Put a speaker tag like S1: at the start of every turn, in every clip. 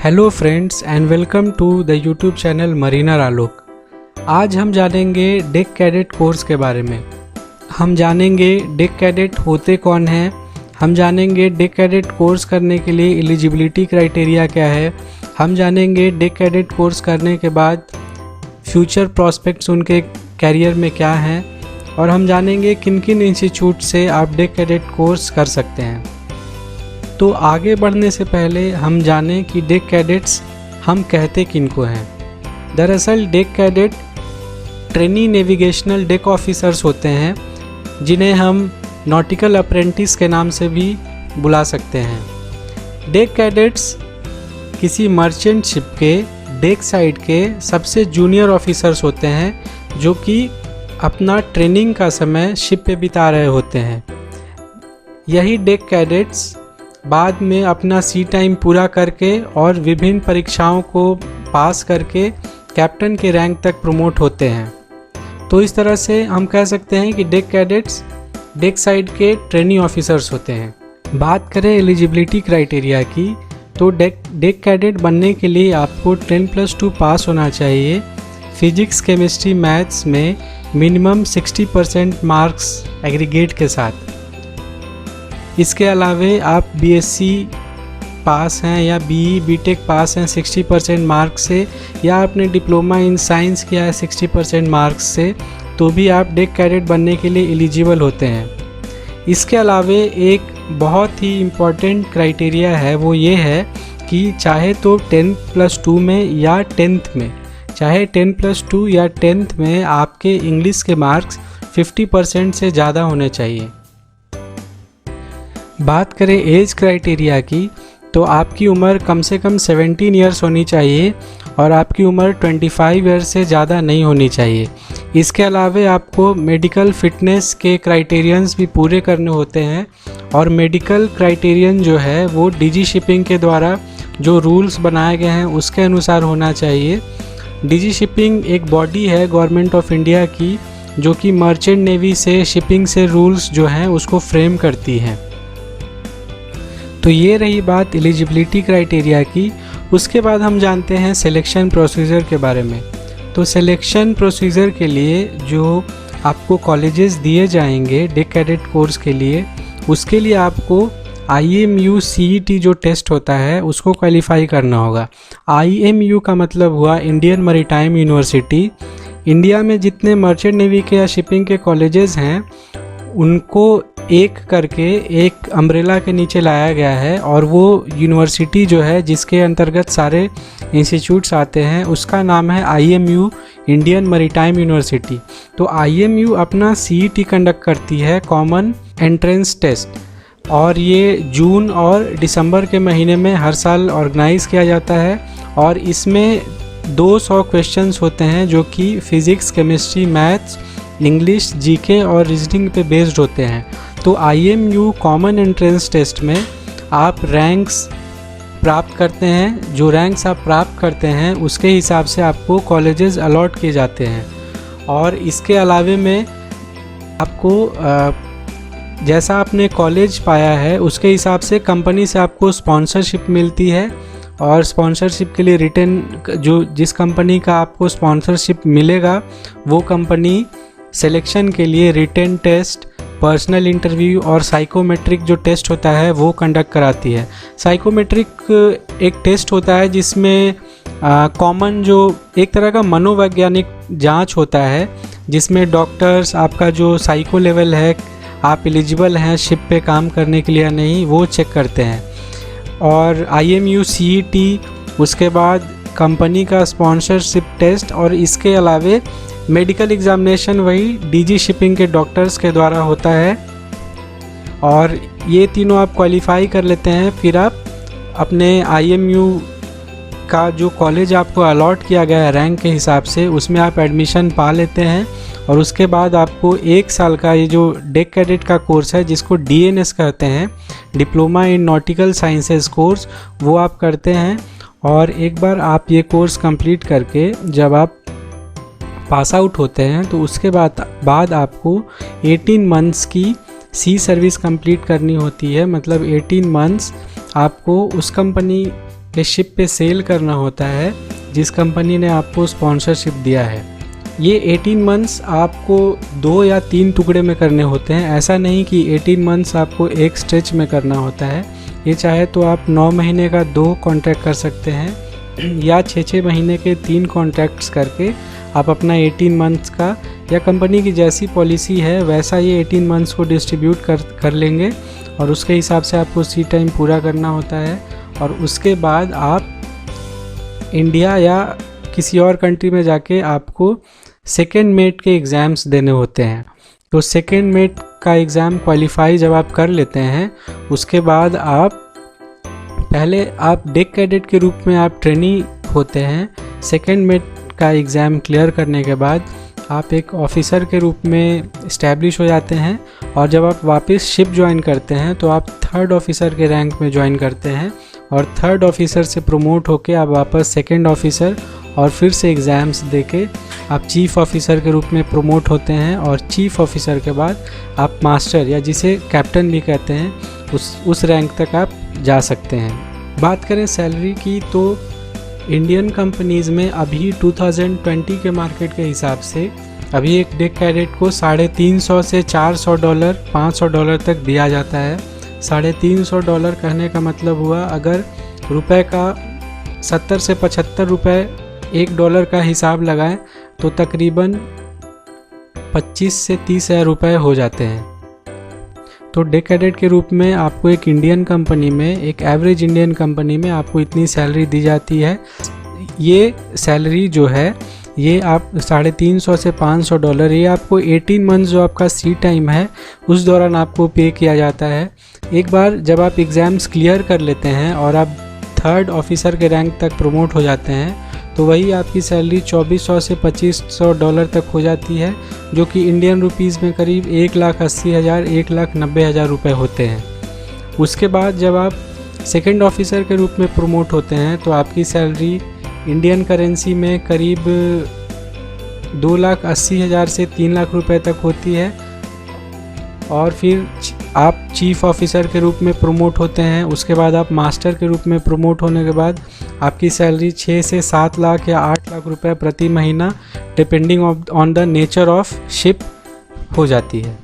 S1: Hello friends and welcome to the YouTube channel Mariner Alok. आज हम जानेंगे डेक कैडेट कोर्स के बारे में। हम जानेंगे डेक कैडेट होते कौन हैं, हम जानेंगे डेक कैडेट कोर्स करने के लिए एलिजिबिलिटी क्राइटेरिया क्या है, हम जानेंगे डेक कैडेट कोर्स करने के बाद फ्यूचर प्रॉस्पेक्ट्स उनके कैरियर में क्या हैं, और हम जानेंगे किन किन इंस्टीट्यूट से आप डेक कैडेट कोर्स कर सकते हैं। तो आगे बढ़ने से पहले हम जानें कि डेक कैडेट्स हम कहते किनको हैं। दरअसल deck cadet trainee navigational deck officers होते हैं, जिन्हें हम नॉटिकल अप्रेंटिस के नाम से भी बुला सकते हैं। डेक कैडेट्स किसी मर्चेंट शिप के डेक साइड के सबसे जूनियर ऑफिसर्स होते हैं, जो कि अपना ट्रेनिंग का समय शिप पे बिता रहे होते हैं। यही डेक कैडेट्स बाद में अपना सी टाइम पूरा करके और विभिन्न परीक्षाओं को पास करके कैप्टन के रैंक तक प्रमोट होते हैं। तो इस तरह से हम कह सकते हैं कि डेक कैडेट्स डेक साइड के ट्रेनी ऑफिसर्स होते हैं। बात करें एलिजिबिलिटी क्राइटेरिया की, तो डेक कैडेट बनने के लिए आपको 10+2 पास होना चाहिए। फिजिक्स, केमिस्ट्री, मैथ्स में मिनिमम 60% मार्क्स एग्रीगेट के साथ। इसके अलावे आप बीएससी पास हैं या बीई बीटेक पास हैं 60% मार्क्स से, या आपने डिप्लोमा इन साइंस किया है 60% मार्क्स से, तो भी आप डेक कैडेट बनने के लिए एलिजिबल होते हैं। इसके अलावे एक बहुत ही इम्पॉर्टेंट क्राइटेरिया है, वो ये है कि चाहे तो 10+2 में या 10th में, चाहे 10+2 या 10th में आपके इंग्लिश के मार्क्स 50% से ज़्यादा होने चाहिए। बात करें एज क्राइटेरिया की, तो आपकी उम्र कम से कम 17 ईयर्स होनी चाहिए और आपकी उम्र 25 ईयर्स से ज़्यादा नहीं होनी चाहिए। इसके अलावे आपको मेडिकल फ़िटनेस के क्राइटेरियंस भी पूरे करने होते हैं, और मेडिकल क्राइटेरियन जो है वो डीजी शिपिंग के द्वारा जो रूल्स बनाए गए हैं उसके अनुसार होना चाहिए। डीजी शिपिंग एक बॉडी है गवर्नमेंट ऑफ इंडिया की, जो कि मर्चेंट नेवी से शिपिंग से रूल्स जो हैं उसको फ्रेम करती हैं। तो ये रही बात एलिजिबिलिटी क्राइटेरिया की। उसके बाद हम जानते हैं सिलेक्शन प्रोसीजर के बारे में। तो सिलेक्शन प्रोसीजर के लिए जो आपको कॉलेजेस दिए जाएंगे डेक कैडेट कोर्स के लिए, उसके लिए आपको IMU CET जो टेस्ट होता है उसको क्वालिफाई करना होगा। IMU का मतलब हुआ इंडियन मैरीटाइम यूनिवर्सिटी। इंडिया में जितने मर्चेंट नेवी के या शिपिंग के कॉलेजेस हैं उनको एक करके एक अम्ब्रेला के नीचे लाया गया है, और वो यूनिवर्सिटी जो है जिसके अंतर्गत सारे इंस्टीट्यूट्स आते हैं उसका नाम है IMU इंडियन मैरीटाइम यूनिवर्सिटी। तो IMU अपना CET कंडक्ट करती है, कॉमन एंट्रेंस टेस्ट, और ये जून और दिसंबर के महीने में हर साल ऑर्गेनाइज़ किया जाता है। और इसमें 200 क्वेश्चंस होते हैं जो कि physics, chemistry, maths, English, GK और रीजनिंग पे बेस्ड होते हैं। तो IMU कॉमन एंट्रेंस टेस्ट में आप रैंक्स प्राप्त करते हैं। जो रैंक्स आप प्राप्त करते हैं उसके हिसाब से आपको कॉलेजेस अलॉट किए जाते हैं। और इसके अलावे में आपको जैसा आपने कॉलेज पाया है उसके हिसाब से कंपनी से आपको स्पॉन्सरशिप मिलती है, और स्पॉन्सरशिप के लिए रिटन जिस कंपनी का आपको स्पॉन्सरशिप मिलेगा वो कंपनी सिलेक्शन के लिए रिटन टेस्ट, पर्सनल इंटरव्यू और साइकोमेट्रिक जो टेस्ट होता है वो कंडक्ट कराती है। साइकोमेट्रिक एक टेस्ट होता है जिसमें कॉमन जो एक तरह का मनोवैज्ञानिक जांच होता है, जिसमें डॉक्टर्स आपका जो साइको लेवल है, आप एलिजिबल हैं शिप पे काम करने के लिए या नहीं, वो चेक करते हैं। और IMU CET, उसके बाद कंपनी का स्पॉन्सरशिप टेस्ट, और इसके अलावे मेडिकल एग्जामिनेशन वही डीजी शिपिंग के डॉक्टर्स के द्वारा होता है। और ये तीनों आप क्वालिफाई कर लेते हैं, फिर आप अपने IMU का जो कॉलेज आपको अलॉट किया गया है रैंक के हिसाब से, उसमें आप एडमिशन पा लेते हैं। और उसके बाद आपको 1 साल का ये जो डेक कैडेट का कोर्स है जिसको DNS कहते हैं, diploma in nautical sciences course, वो आप करते हैं। और एक बार आप ये कोर्स कंप्लीट करके जब आप पास आउट होते हैं तो उसके बाद आपको 18 मंथ्स की सी सर्विस कंप्लीट करनी होती है। मतलब 18 मंथ्स आपको उस कंपनी के शिप पे सेल करना होता है जिस कंपनी ने आपको स्पॉन्सरशिप दिया है। ये 18 मंथ्स आपको 2 या 3 टुकड़े में करने होते हैं। ऐसा नहीं कि 18 मंथ्स आपको एक स्ट्रेच में करना होता है। ये चाहे तो आप 9 महीने का 2 कॉन्ट्रैक्ट कर सकते हैं या 6-6 महीने के 3 कॉन्ट्रैक्ट्स करके आप अपना 18 मंथ्स का, या कंपनी की जैसी पॉलिसी है वैसा ये 18 मंथ्स को डिस्ट्रीब्यूट कर लेंगे और उसके हिसाब से आपको सी टाइम पूरा करना होता है। और उसके बाद आप इंडिया या किसी और कंट्री में जाके आपको सेकेंड मेट के एग्ज़ाम्स देने होते हैं। तो सेकेंड मेट का एग्ज़ाम क्वालिफाई जब आप कर लेते हैं, उसके बाद पहले आप डेक कैडेट के रूप में आप ट्रेनी होते हैं। सेकेंड मेट का एग्ज़ाम क्लियर करने के बाद आप एक ऑफ़िसर के रूप में इस्टेब्लिश हो जाते हैं और जब आप वापस शिप ज्वाइन करते हैं तो आप 3rd ऑफ़िसर के रैंक में ज्वाइन करते हैं और 3rd ऑफ़िसर से प्रमोट होके आप वापस 2nd ऑफ़िसर और फिर से एग्ज़ाम्स देके आप चीफ़ ऑफ़िसर के रूप में प्रमोट होते हैं और चीफ़ ऑफ़िसर के बाद आप मास्टर या जिसे कैप्टन भी कहते हैं उस रैंक तक आप जा सकते हैं। बात करें सैलरी की तो इंडियन कंपनीज़ में अभी 2020 के मार्केट के हिसाब से अभी एक डेक कैडेट को $350 से $400 $500 तक दिया जाता है। $350 कहने का मतलब हुआ अगर रुपए का 70 से 75 रुपए $1 का हिसाब लगाएं तो तकरीबन 25 से 30 हज़ार रुपये हो जाते हैं। तो डेक कैडेट के रूप में आपको एक इंडियन कंपनी में, एक एवरेज इंडियन कंपनी में आपको इतनी सैलरी दी जाती है। ये सैलरी जो है ये आप $350 से $500 ये आपको 18 मंथ्स जो आपका सी टाइम है उस दौरान आपको पे किया जाता है। एक बार जब आप एग्ज़ाम्स क्लियर कर लेते हैं और आप 3rd ऑफ़िसर के रैंक तक प्रमोट हो जाते हैं तो वही आपकी सैलरी $2400 से $2500 तक हो जाती है, जो कि इंडियन रुपीज़ में करीब 1,80,000 1,90,000 रुपये होते हैं। उसके बाद जब आप 2nd ऑफ़िसर के रूप में प्रमोट होते हैं तो आपकी सैलरी इंडियन करेंसी में करीब 2,80,000 से 3 लाख रुपए तक होती है। और फिर आप चीफ़ ऑफ़िसर के रूप में प्रमोट होते हैं। उसके बाद आप मास्टर के रूप में प्रमोट होने के बाद आपकी सैलरी 6 से 7 लाख या 8 लाख रुपए प्रति महीना depending on the nature of ship हो जाती है।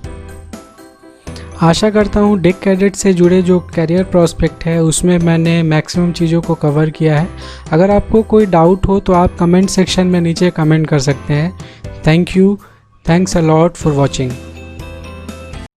S1: आशा करता हूँ डेक कैडेट से जुड़े जो करियर प्रॉस्पेक्ट है उसमें मैंने मैक्सिमम चीज़ों को कवर किया है। अगर आपको कोई डाउट हो तो आप कमेंट सेक्शन में नीचे कमेंट कर सकते हैं। Thank you, thanks a lot for watching.